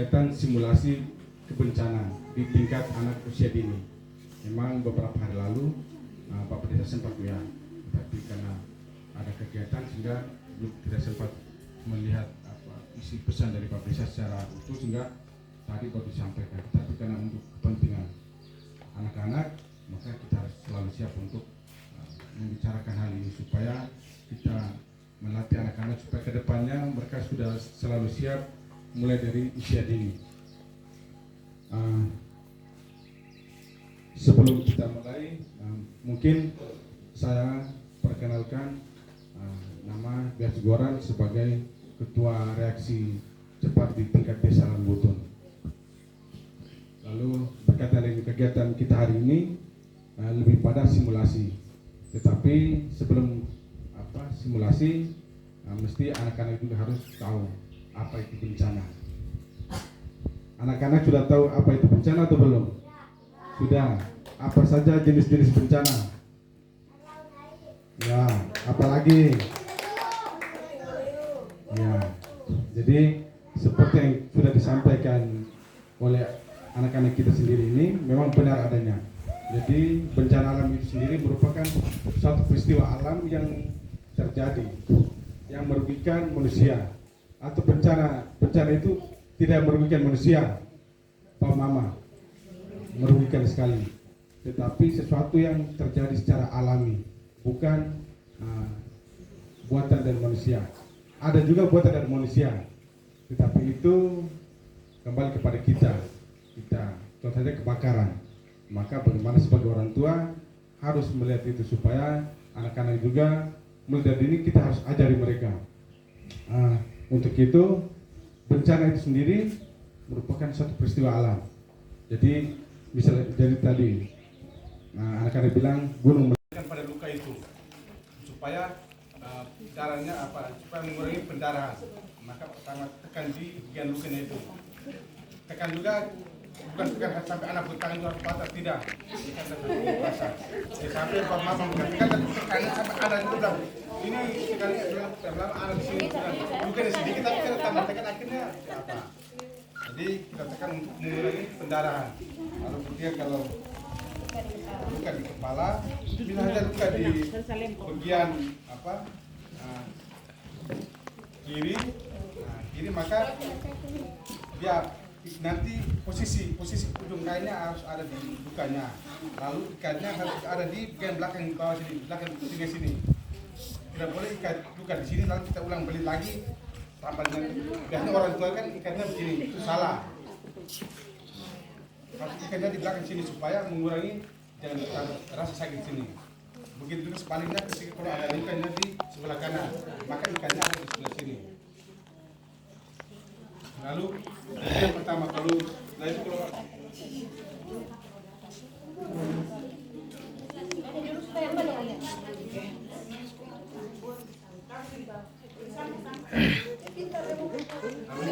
kegiatan simulasi kebencanaan di tingkat anak usia dini. Memang beberapa hari lalu Pak Pendeta sempat lihat, tapi karena ada kegiatan sehingga tidak sempat melihat isi pesan dari Pak Pendeta secara utuh, sehingga tadi baru disampaikan. Tapi karena untuk kepentingan anak-anak, maka kita harus selalu siap untuk membicarakan hal ini supaya kita melatih anak-anak supaya kedepannya mereka sudah selalu siap mulai dari usia dini. Sebelum kita mulai, mungkin saya perkenalkan nama Bias Goran sebagai Ketua Reaksi Cepat di tingkat Desa Rambutun. Lalu berkaitan dengan kegiatan kita hari ini lebih pada simulasi. Tetapi sebelum simulasi, mesti anak-anak juga harus tahu apa itu bencana. Anak-anak sudah tahu apa itu bencana atau belum? Sudah. Apa saja jenis-jenis bencana? Ya, apalagi? Ya. Jadi seperti yang sudah disampaikan oleh anak-anak kita sendiri ini memang benar adanya. Jadi bencana alam itu sendiri merupakan suatu peristiwa alam yang terjadi yang merugikan manusia, atau bencana itu tidak merugikan manusia, Pak Mama, merugikan sekali. Tetapi sesuatu yang terjadi secara alami, bukan buatan dari manusia. Ada juga buatan dari manusia, tetapi itu kembali kepada kita. Contohnya kebakaran. Maka bagaimana sebagai orang tua harus melihat itu supaya anak-anak juga mulai dari ini kita harus ajari mereka. Untuk itu bencana itu sendiri merupakan suatu peristiwa alam. Jadi misalnya dari tadi anak-anak bilang gunung meledak pada luka itu supaya darahnya supaya mengurangi pendarahan. Maka pertama tekan di bagian lukanya itu. Tekan juga bukan sampai anak bertangan itu harus patah, tidak. Tekan sampai rasa. Sampai Pak Mama mengatakan tekan sampai ada itu bilang ini sekali bilang anak di sini bukan sedikit tapi kita tambah tekan akhirnya apa? Jadi kita tekan untuk mengurangi pendarahan. Lalu kemudian kalau luka di kepala, bila ada luka di bagian kiri maka dia nanti posisi ujung kainnya harus ada di lukanya, lalu ikatnya harus ada di bagian belakang bawah sini, belakang telinga sini. Tidak boleh ikat luka di sini lalu kita ulang balik lagi tambah dengan biasanya orang tua kan ikatnya begini, itu salah. Harus ikatnya di belakang sini supaya mengurangi jangan rasa sakit sini. Begitu juga sebaliknya ketika kalau ada lukanya di sebelah kanan, maka ikatnya ada di sebelah sini. Lalu yang pertama kalau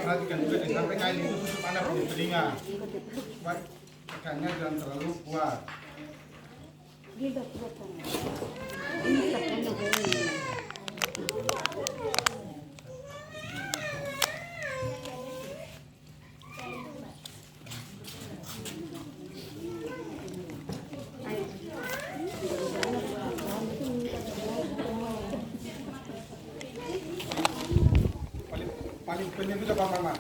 perhatikan juga sampai kain itu tutup anak di telinga supaya tekannya jangan terlalu kuat. Paling penting juga Pak Mama,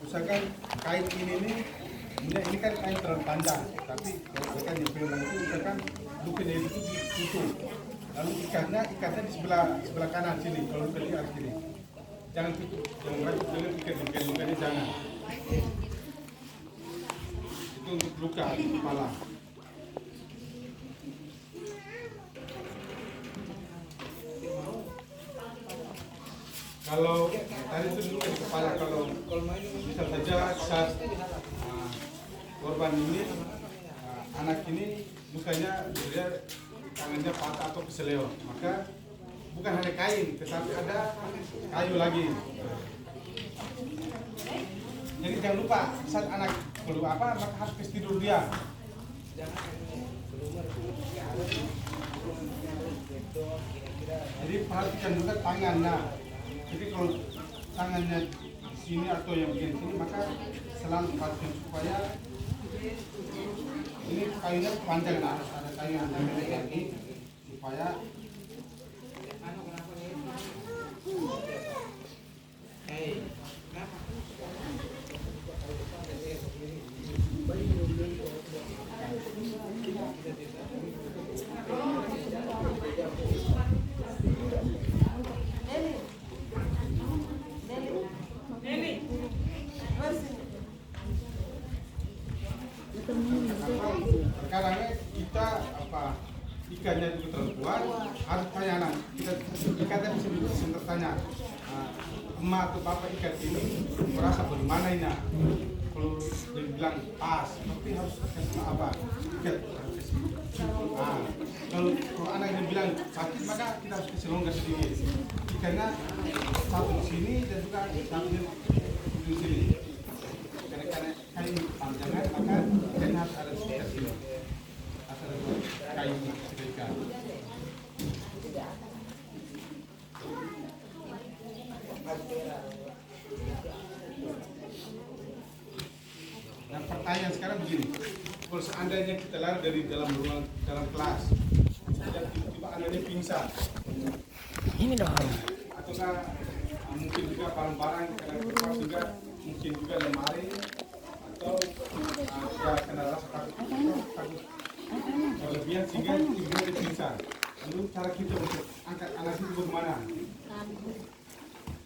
usahakan kain ini kan kain terlalu panjang, tapi kalau ikan yang film itu usahakan lukanya itu ditutup, lalu ikatnya di sebelah kanan sini, kalau luka di atas sini, jangan tutup, jangan ikat lukanya jangan. Itu untuk luka di kepala. Kalau tadi itu luka di kepala, kalau misal saja saat korban ini, anak ini lukanya dia tangannya patah atau keseleo, maka bukan hanya kain, tetapi ada kayu lagi. Jadi jangan lupa saat anak keluar maka harus kasih tidur dia. Jadi perhatikan juga tangannya. Jadi kalau tangannya di sini atau yang bagian sini, maka selalu dalam patung supaya ini kayunya panjang, nah harus ada kayu yang pendek lagi supaya sekarang kita ikannya itu terlalu kuat, harus tanya anak kita ikannya bisa bertanya emak atau bapak ikan ini merasa bagaimana ini, kalau dia bilang pas tapi harus kasih apa ikan kalau anaknya bilang sakit maka kita harus kasih longgar sedikit ikannya satu di sini dan juga satu di sini karena kayu panjangnya maka ikannya harus ada di sekitar sini asal kayu ikan. Nah pertanyaan sekarang begini, kalau seandainya kita lari dari dalam kelas, dan tiba-tiba anaknya pingsan, ini dong, ataukah mungkin juga barang-barang karena juga mungkin juga lemari atau ya kena rasa takut berlebihan sehingga ibunya pingsan. Lalu cara kita untuk angkat anak itu bagaimana?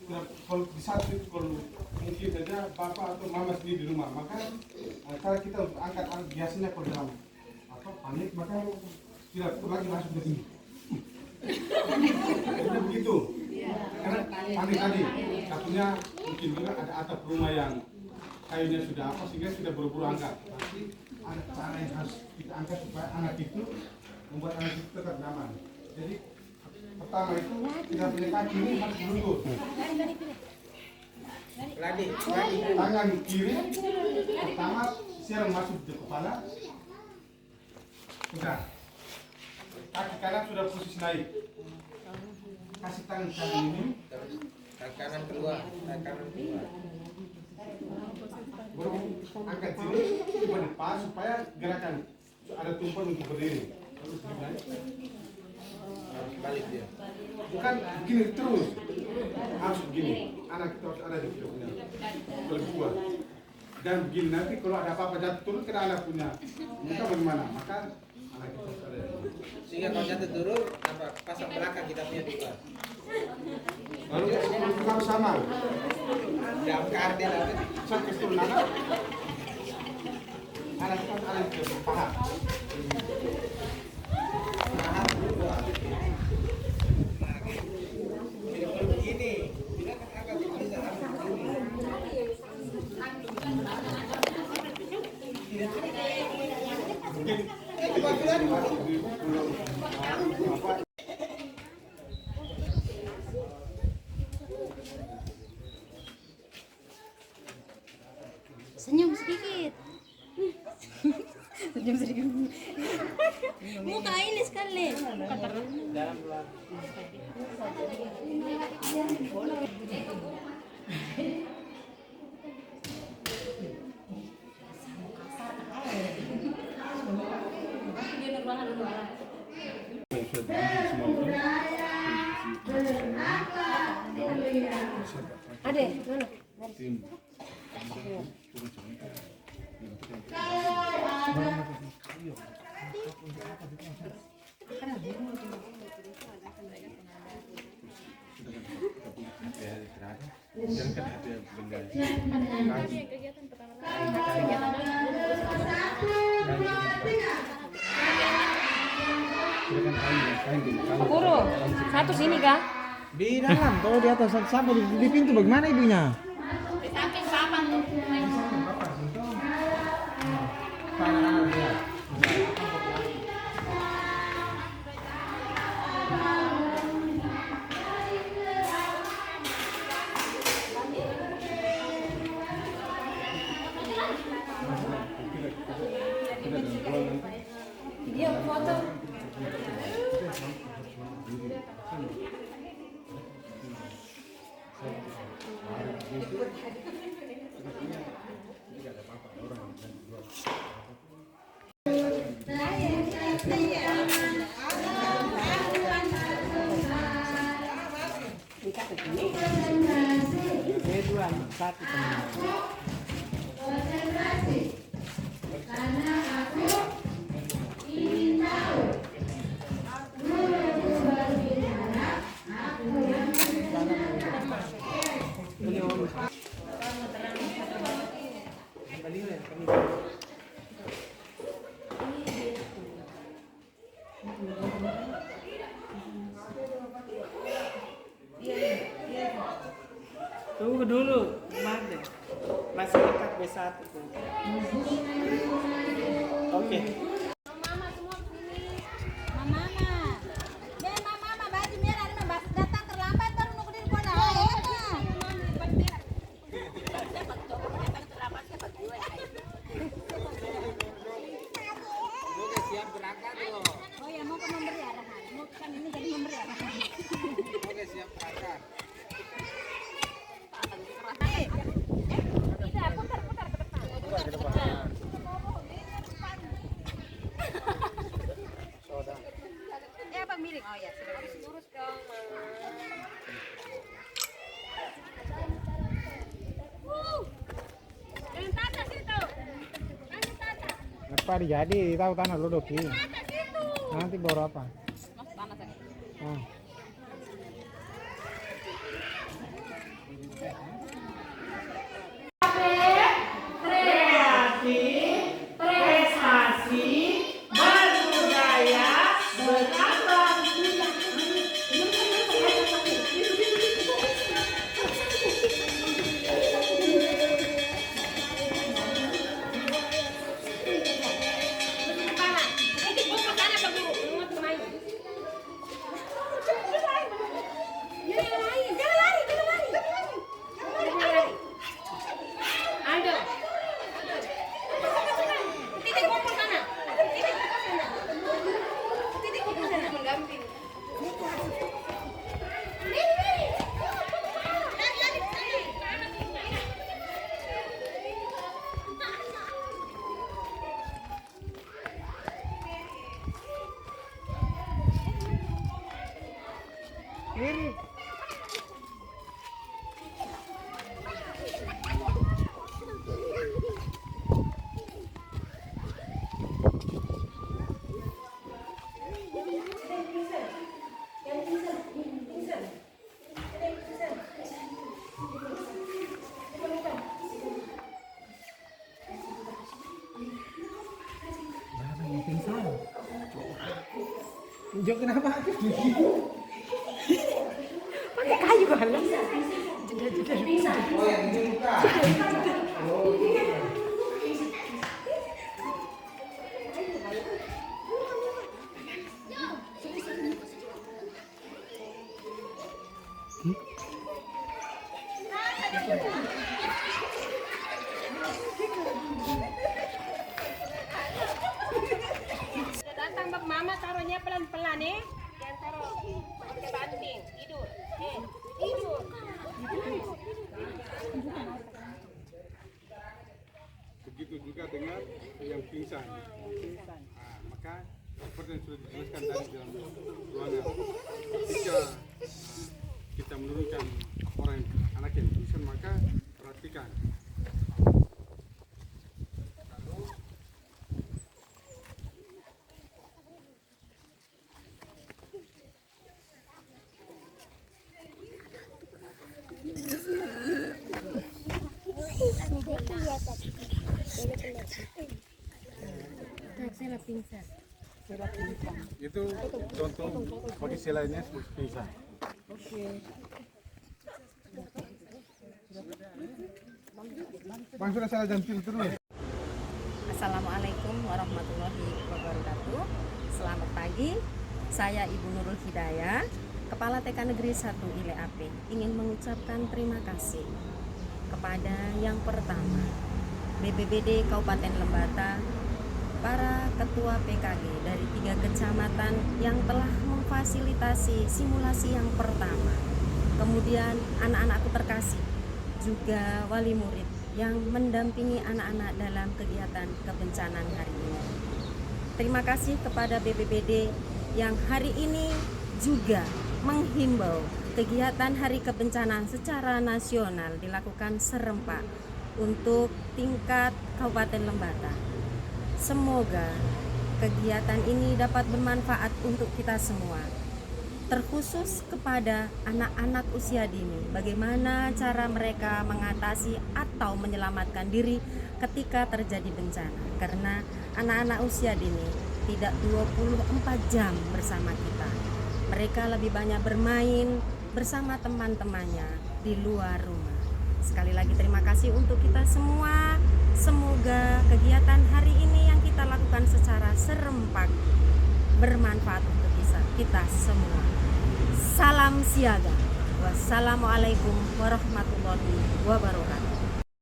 Nah, kalau di saat itu kalau mungkin saja papa atau mama sendiri di rumah, maka cara kita untuk angkat anak biasanya kalau dalam panik maka tidak lagi masuk ke sini. Tidak begitu, karena panik tadi. Satunya mungkin juga ada atap rumah yang kayunya sudah sehingga sudah buru-buru angkat. Tapi ada cara yang harus kita angkat supaya anak itu membuat anak itu tetap nyaman. Jadi pertama itu tidak punya kaki ini harus berlutut. Tangan kiri pertama siram masuk di kepala. Sudah. Kaki kanan sudah posisi naik. Kasih tangan kanan ini. Kanan keluar. Baru angkat sini ke depan supaya gerakan ada tumpuan untuk berdiri. Terus balik dia. Bukan begini terus. Harus begini. Anak kita harus ada di hidupnya. Lebih kuat. Dan begini nanti kalau ada apa-apa jatuh turun kena anak punya. Maka bagaimana? Maka anak kita harus ada. Sehingga kalau jatuh turun, pasang belakang kita punya dua. Lalu kalau sama. Damkar dia apa? Sampai turun anak. Anak kita ada di paha. Senyum sedikit. Senyum sedikit. Muka ini sekali. Ade, mana? Guru, satu sini kah? Di dalam, kalau di atas sampai di pintu bagaimana ibunya? Di samping papan. Dia foto. hati teman. Tunggu dulu, mana? Masih dekat B1 tuh. Oke. Mama semua begini. Mama. Deh mama baju merah ini datang terlambat baru nunggu di sekolah. Siap berangkat loh. Oh ya mau ke memberi arahan. Mau kan ini jadi memberi arahan. Oke, siap berangkat. Tidak, putar ke depan. Abang miring. Oh ya, sudah lurus dong, Jangan tata situ. Lanjut tata. Apa jadi tahu tanah lu doki. Tata situ. Nanti baru apa? Mas panas ya. Ah. Kepala. Ini bukan sana Pak Guru. Mau main. Jangan lari. Ayo. Titik kumpul sana. Titik kumpul sana menggamping. Kiri. Mana yang pingsan? Jok kenapa? Pakai kayu halus. Oh, yang ini buka. Datang bab mama taruhnya pelan-pelan ya. Jangan taruh pakai banting. Tidur. Tidur. Begitu juga dengan yang pingsan. Maka seperti yang sudah dijelaskan tadi dalam ruangan, ketika kita menurunkan anak yang pingsan, maka perhatikan. Itu contoh bagi selainnya seperti pingsan. Bang sudah salah jantil terus. Assalamualaikum warahmatullahi wabarakatuh. Selamat pagi, saya Ibu Nurul Hidayah, Kepala TK Negeri 1 Ile Ape, ingin mengucapkan terima kasih kepada yang pertama BPBD Kabupaten Lembata, para ketua PKG dari 3 kecamatan yang telah memfasilitasi simulasi yang pertama, kemudian anak-anakku terkasih, juga wali murid yang mendampingi anak-anak dalam kegiatan kebencanaan hari ini. Terima kasih kepada BPBD yang hari ini juga menghimbau kegiatan Hari Kebencanaan secara nasional dilakukan serempak untuk tingkat Kabupaten Lembata. Semoga kegiatan ini dapat bermanfaat untuk kita semua, terkhusus kepada anak-anak usia dini. Bagaimana cara mereka mengatasi atau menyelamatkan diri ketika terjadi bencana, karena anak-anak usia dini tidak 24 jam bersama kita. Mereka lebih banyak bermain bersama teman-temannya di luar rumah. Sekali lagi terima kasih untuk kita semua. Semoga kegiatan hari ini yang kita lakukan secara serempak bermanfaat untuk kita semua. Salam siaga. Wassalamualaikum warahmatullahi wabarakatuh.